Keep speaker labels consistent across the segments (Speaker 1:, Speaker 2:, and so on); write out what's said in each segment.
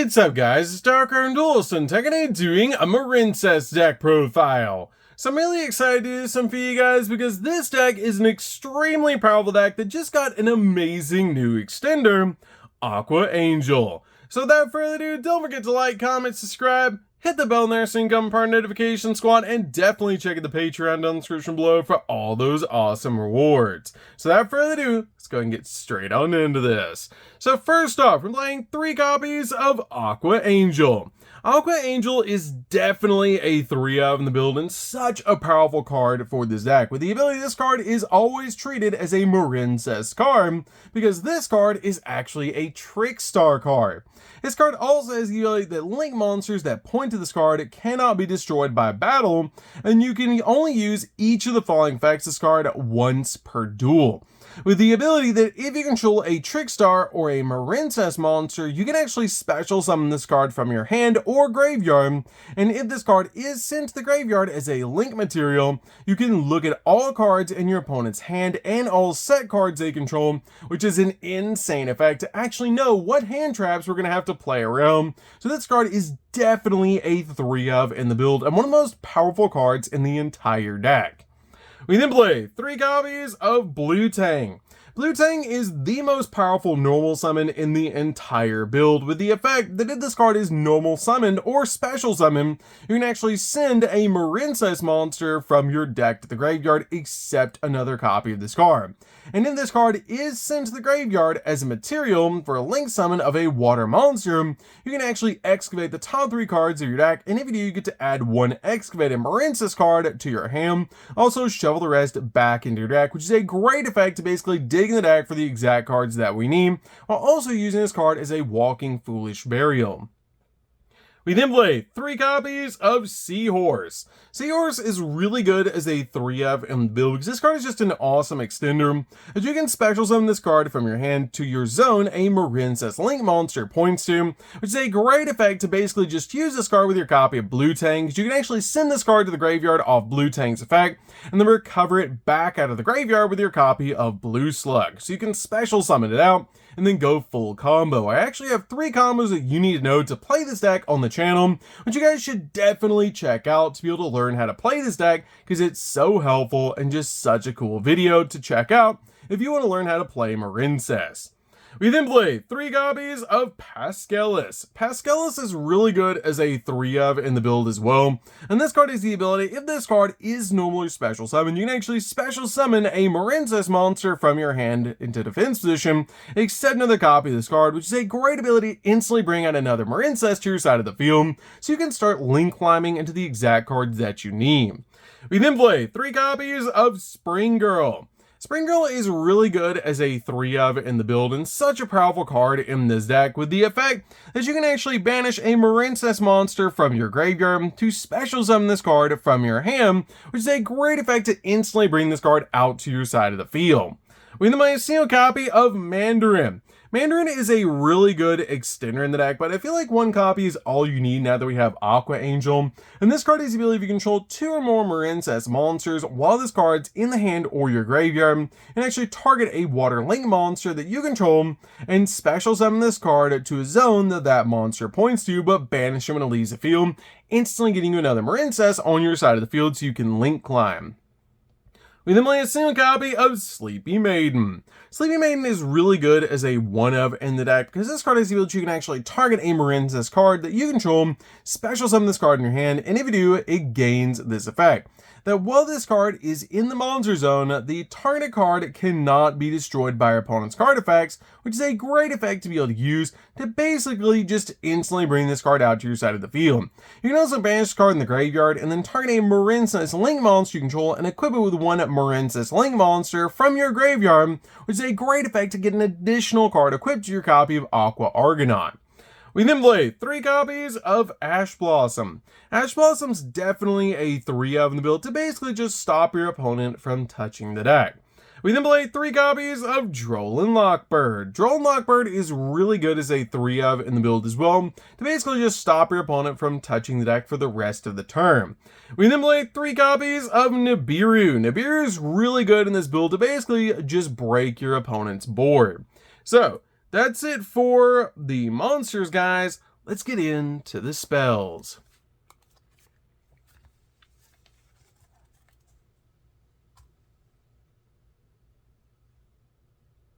Speaker 1: What's up guys, it's DarkArmedDuelist and today doing a Marincess deck profile. So I'm really excited to do some for you guys because this deck is an extremely powerful deck that just got an amazing new extender, Aqua Angel. So without further ado, don't forget to like, comment, subscribe, hit the bell there so you can become part of the notification squad, and definitely check out the Patreon down in the description below for all those awesome rewards. So without further ado, let's go and get straight on into this. So first off, we're playing 3 copies of Aqua Angel. Aqua Angel is definitely a 3-of in the build and such a powerful card for this deck. With the ability, this card is always treated as a Marincess card because this card is actually a Trickstar card. This card also has the ability that link monsters that point to this card cannot be destroyed by battle, and you can only use each of the following effects of this card once per duel. With the ability that if you control a Trickstar or a Marincess monster, you can actually special summon this card from your hand or graveyard, and if this card is sent to the graveyard as a link material, you can look at all cards in your opponent's hand and all set cards they control, which is an insane effect to actually know what hand traps we're going to have to play around. So this card is definitely a 3-of in the build and one of the most powerful cards in the entire deck. We then play 3 copies of Blue Tang. Blue Tang is the most powerful normal summon in the entire build, with the effect that if this card is normal summoned or special summoned, you can actually send a Marincess monster from your deck to the graveyard except another copy of this card. And if this card is sent to the graveyard as a material for a link summon of a water monster, you can actually excavate the top 3 cards of your deck, and if you do, you get to add 1 excavated Marincess card to your hand. Also shovel the rest back into your deck, which is a great effect to basically dig in the deck for the exact cards that we need, while also using this card as a walking foolish burial. We then play 3 copies of Seahorse. Seahorse is really good as a 3-of in the build because this card is just an awesome extender, as you can special summon this card from your hand to your zone a Marincess link monster points to, which is a great effect to basically just use this card with your copy of Blue Tang, because you can actually send this card to the graveyard off Blue Tang's effect, and then recover it back out of the graveyard with your copy of Blue Slug. So you can special summon it out and then go full combo. I actually have 3 combos that you need to know to play this deck on the channel, which you guys should definitely check out to be able to learn how to play this deck, because it's so helpful and just such a cool video to check out if you want to learn how to play Marincess. We then play 3 copies of Pascalis. Pascalis is really good as a 3-of in the build as well, and this card has the ability, if this card is normally special summoned, you can actually special summon a Marincess monster from your hand into defense position, except another copy of this card, which is a great ability to instantly bring out another Marincess to your side of the field, so you can start link climbing into the exact cards that you need. We then play 3 copies of Spring Girl. Spring Girl is really good as a 3-of in the build and such a powerful card in this deck, with the effect that you can actually banish a Marincess monster from your graveyard to special summon this card from your hand, which is a great effect to instantly bring this card out to your side of the field. We then play a single copy of Mandarin. Mandarin is a really good extender in the deck, but I feel like 1 copy is all you need now that we have Aqua Angel. And this card has the ability if you control 2 or more Marincess monsters while this card's in the hand or your graveyard, and actually target a water link monster that you control and special summon this card to a zone that that monster points to, but banish him when it leaves the field, instantly getting you another Marincess on your side of the field so you can link climb. We then play a single copy of Sleepy Maiden. Sleepy Maiden is really good as a 1-of in the deck because this card has the ability you can actually target a Marincess card that you control, special summon this card in your hand, and if you do, it gains this effect. That while this card is in the monster zone, the target card cannot be destroyed by your opponent's card effects, which is a great effect to be able to use to basically just instantly bring this card out to your side of the field. You can also banish this card in the graveyard and then target a Marincess link monster you control and equip it with 1 Marincess link monster from your graveyard, which is a great effect to get an additional card equipped to your copy of Aqua Argonaut. We then play 3 copies of Ash Blossom. Ash Blossom's definitely a 3-of in the build to basically just stop your opponent from touching the deck. We then play 3 copies of Droll and Lockbird. Droll and Lockbird is really good as a 3-of in the build as well, to basically just stop your opponent from touching the deck for the rest of the turn. We then play 3 copies of Nibiru. Nibiru is really good in this build to basically just break your opponent's board. So, that's it for the monsters, guys. let's get into the spells.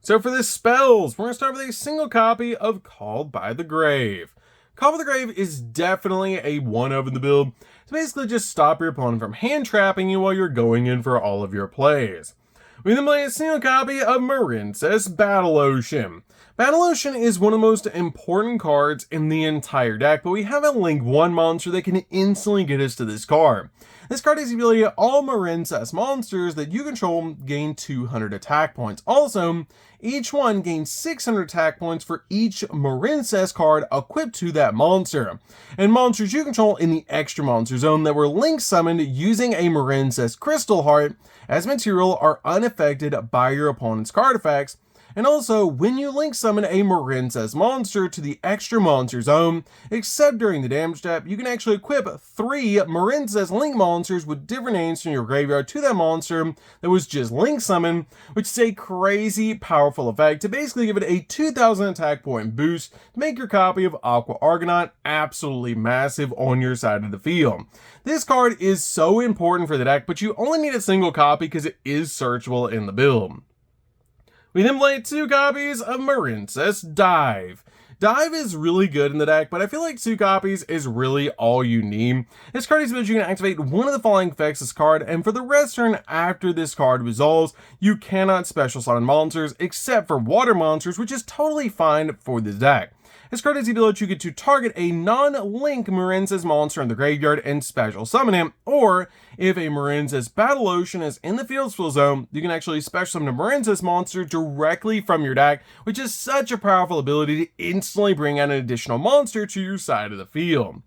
Speaker 1: So for the spells, we're going to start with a single copy of Called by the Grave. Called by the Grave is definitely a one-of in the build to basically just stop your opponent from hand-trapping you while you're going in for all of your plays. We then play a single copy of Marincess Battle Ocean. Battle Ocean is one of the most important cards in the entire deck, but we have a Link 1 monster that can instantly get us to this card. This card has the ability that all Marincess monsters that you control gain 200 attack points. Also, each one gains 600 attack points for each Marincess card equipped to that monster. And monsters you control in the extra monster zone that were Link summoned using a Marincess Crystal Heart as material are unaffected by your opponent's card effects. And also, when you Link summon a Marincess monster to the extra monster zone, except during the damage step, you can actually equip 3 Marincess Link monsters with different names from your graveyard to that monster that was just Link summoned, which is a crazy powerful effect to basically give it a 2000 attack point boost to make your copy of Aqua Argonaut absolutely massive on your side of the field. This card is so important for the deck, but you only need a single copy because it is searchable in the build. We then play 2 copies of Marincess Dive. Dive is really good in the deck, but I feel like 2 copies is really all you need. This card is because you can activate one of the following effects this card, and for the rest turn after this card resolves, you cannot special summon monsters except for water monsters, which is totally fine for this deck. This card has the ability you get to target a non-Link Marincess monster in the graveyard and special summon him, or if a Marincess Battle Ocean is in the field spell zone, you can actually special summon a Marincess monster directly from your deck, which is such a powerful ability to instantly bring out an additional monster to your side of the field.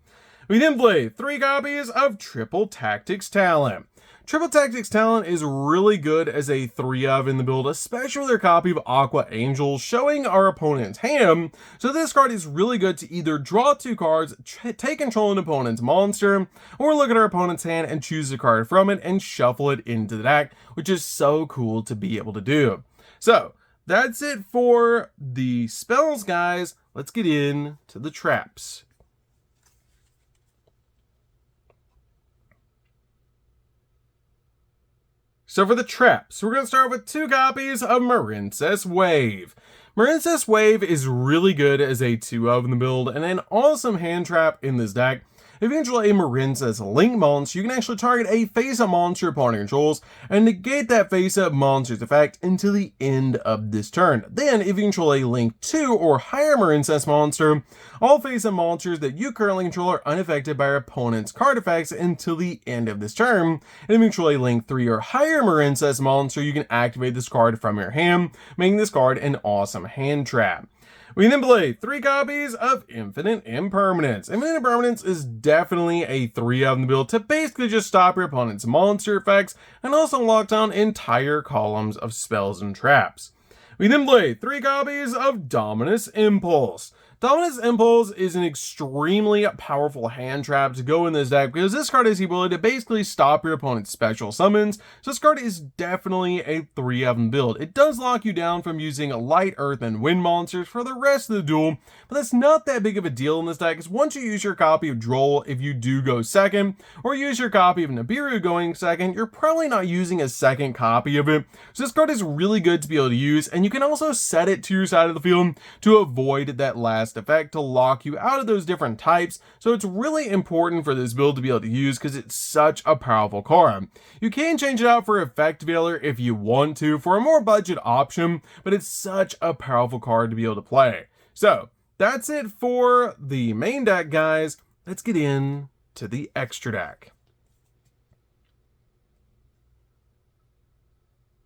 Speaker 1: We then play 3 copies of Triple Tactics Talent. Triple Tactics Talent is really good as a 3-of in the build, especially with their copy of Aqua Angel showing our opponent's hand. So this card is really good to either draw 2 cards, take control of an opponent's monster, or look at our opponent's hand and choose a card from it and shuffle it into the deck, which is so cool to be able to do. So that's it for the spells, guys. Let's get into the traps. So for the traps, we're going to start with 2 copies of Marincess Wave. Marincess Wave is really good as a 2-of in the build and an awesome hand trap in this deck. If you control a Marincess Link monster, you can actually target a face-up monster opponent controls and negate that face-up monster's effect until the end of this turn. Then, if you control a Link 2 or higher Marincess monster, all face-up monsters that you currently control are unaffected by your opponent's card effects until the end of this turn. And if you control a Link 3 or higher Marincess monster, you can activate this card from your hand, making this card an awesome hand trap. We then play 3 copies of Infinite Impermanence. Infinite Impermanence is definitely a 3-of in the build to basically just stop your opponent's monster effects and also lock down entire columns of spells and traps. We then play 3 copies of Dominus Impulse. Dominus Impulse is an extremely powerful hand trap to go in this deck because this card has the ability to basically stop your opponent's special summons, so this card is definitely a 3-of in build. It does lock you down from using light, earth, and wind monsters for the rest of the duel, but that's not that big of a deal in this deck because once you use your copy of Droll, if you do go second, or use your copy of Nibiru going second, you're probably not using a second copy of it, so this card is really good to be able to use, and you can also set it to your side of the field to avoid that last effect to lock you out of those different types, so it's really important for this build to be able to use because it's such a powerful card. You can change it out for Effect Veiler if you want to for a more budget option, but it's such a powerful card to be able to play. So that's it for the main deck, guys. Let's get into the extra deck.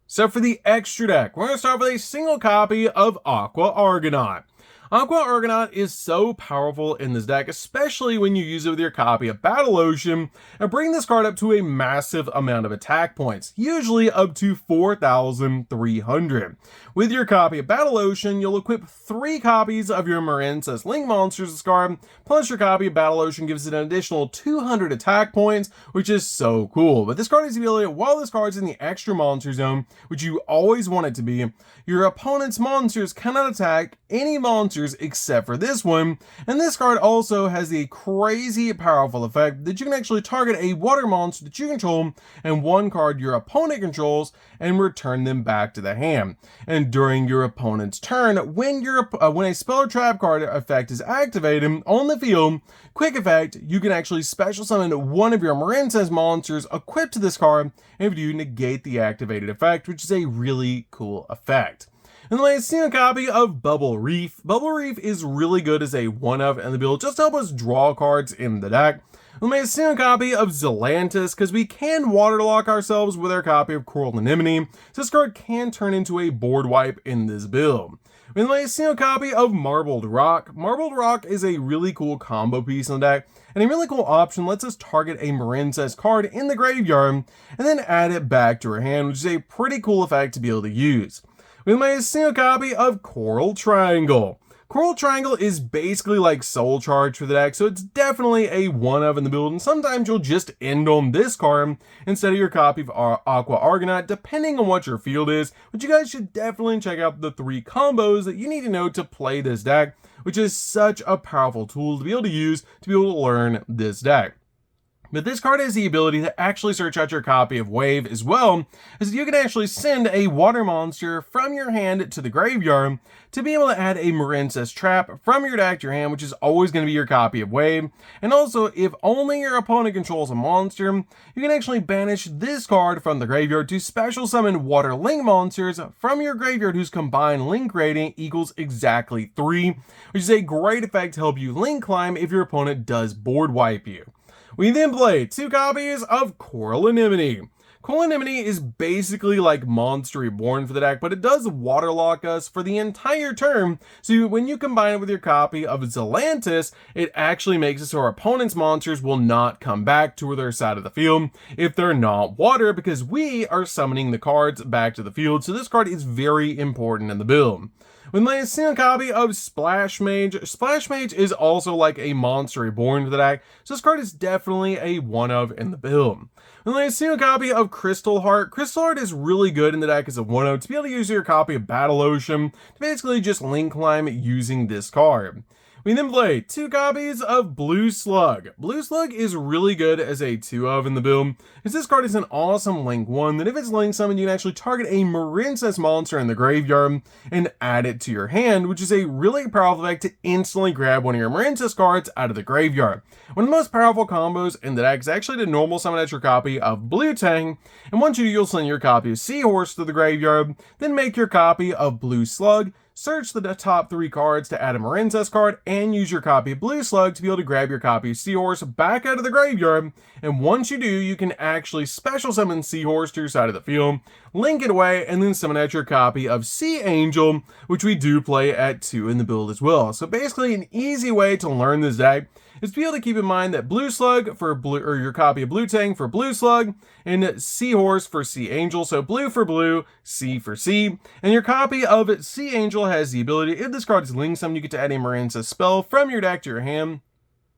Speaker 1: So for the extra deck, we're going to start with a single copy of Aqua Argonaut. Aqua Argonaut is so powerful in this deck, especially when you use it with your copy of Battle Ocean and bring this card up to a massive amount of attack points, usually up to 4,300. With your copy of Battle Ocean, you'll equip 3 copies of your Marincess Link monsters this card, plus your copy of Battle Ocean gives it an additional 200 attack points, which is so cool. But this card has the ability, while this card's in the extra monster zone, which you always want it to be, your opponent's monsters cannot attack any monsters monsters except for this one, and this card also has a crazy powerful effect that you can actually target a water monster that you control and one card your opponent controls and return them back to the hand. And during your opponent's turn, when a spell or trap card effect is activated on the field, quick effect, you can actually special summon one of your Marincess monsters equipped to this card, and if you negate the activated effect, which is a really cool effect. And then I see a copy of Bubble Reef. Bubble Reef is really good as a one-of in the build, just to help us draw cards in the deck. We may see a copy of Zelantis, because we can waterlock ourselves with our copy of Coral Anemone, so this card can turn into a board wipe in this build. We may see a copy of Marbled Rock. Marbled Rock is a really cool combo piece in the deck, and a really cool option lets us target a Marincess card in the graveyard, and then add it back to our hand, which is a pretty cool effect to be able to use. We may see a copy of Coral Triangle. Coral Triangle is basically like Soul Charge for the deck, so it's definitely a one-of in the build, and sometimes you'll just end on this card instead of your copy of Aqua Argonaut, depending on what your field is, but you guys should definitely check out the 3 combos that you need to know to play this deck, which is such a powerful tool to be able to use to be able to learn this deck. But this card has the ability to actually search out your copy of Wave as well, as you can actually send a water monster from your hand to the graveyard to be able to add a Marincess trap from your deck to your hand, which is always going to be your copy of Wave. And also, if only your opponent controls a monster, you can actually banish this card from the graveyard to special summon water link monsters from your graveyard whose combined link rating equals exactly 3, which is a great effect to help you link climb if your opponent does board wipe you. We then play 2 copies of Coral Anemone. Coral Anemone is basically like Monster Reborn for the deck, but it does waterlock us for the entire turn, so when you combine it with your copy of Zelantis, it actually makes it so our opponent's monsters will not come back to their side of the field if they're not water, because we are summoning the cards back to the field, so this card is very important in the build. With my single copy of Splash Mage, Splash Mage is also like a Monster Reborn for the deck, so this card is definitely a one-of in the build. With my single copy of Crystal Heart, Crystal Heart is really good in the deck as a one-of to be able to use your copy of Battle Ocean to basically just link climb using this card. We then play 2 copies of Blue Slug. Blue Slug is really good as a 2-of in the build, because this card is an awesome link 1 that if it's link summoned, you can actually target a Marincess monster in the graveyard and add it to your hand, which is a really powerful effect to instantly grab one of your Marincess cards out of the graveyard. One of the most powerful combos in the deck is actually to normal summon out your copy of Blue Tang, and once you'll send your copy of Seahorse to the graveyard, then make your copy of Blue Slug, search the top 3 cards to add a Marincess card, and use your copy of Blue Slug to be able to grab your copy of Seahorse back out of the graveyard, and once you do, you can actually special summon Seahorse to your side of the field, link it away, and then summon out your copy of Sea Angel, which we do play at 2 in the build as well. So basically, an easy way to learn this deck is to be able to keep in mind that Blue Slug for blue, or your copy of Blue Tang for Blue Slug, and Seahorse for Sea Angel, so blue for blue, sea for sea, and your copy of Sea Angel has the ability, if this card is link summoned, you get to add a Marincess spell from your deck to your hand,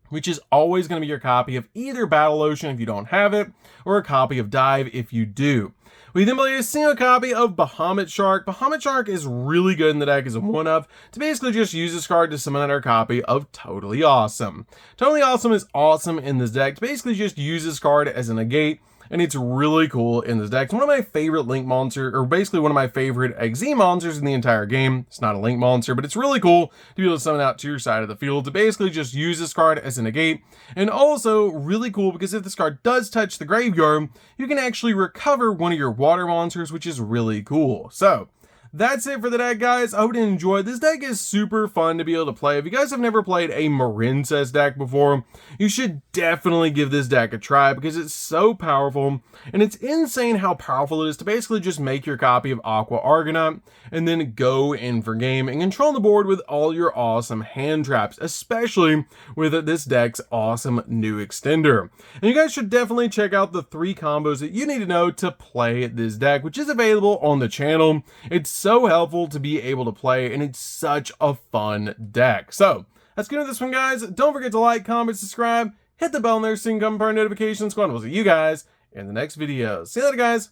Speaker 1: which is always going to be your copy of either Battle Ocean if you don't have it, or a copy of Dive if you do. We then play a single copy of Bahamut Shark. Bahamut Shark is really good in the deck as a one-of to basically just use this card to summon out our copy of Totally Awesome. Totally Awesome is awesome in this deck to basically just use this card as a negate, and it's really cool in this deck. It's one of my favorite link monsters, or basically one of my favorite XZ monsters in the entire game. It's not a link monster, but it's really cool to be able to summon out to your side of the field to basically just use this card as a negate. And also really cool because if this card does touch the graveyard, you can actually recover one of your water monsters, which is really cool. So that's it for the deck, guys. I hope you enjoyed. This deck is super fun to be able to play. If you guys have never played a Marincess deck before, you should definitely give this deck a try because it's so powerful, and it's insane how powerful it is to basically just make your copy of Aqua Argonaut and then go in for game and control the board with all your awesome hand traps, especially with this deck's awesome new extender. And you guys should definitely check out the 3 combos that you need to know to play this deck, which is available on the channel. It's so helpful to be able to play, and it's such a fun deck. So that's good with this one, guys. Don't forget to like, comment, subscribe, hit the bell on there so you can come for our notifications. We'll see you guys in the next video. See you later, guys.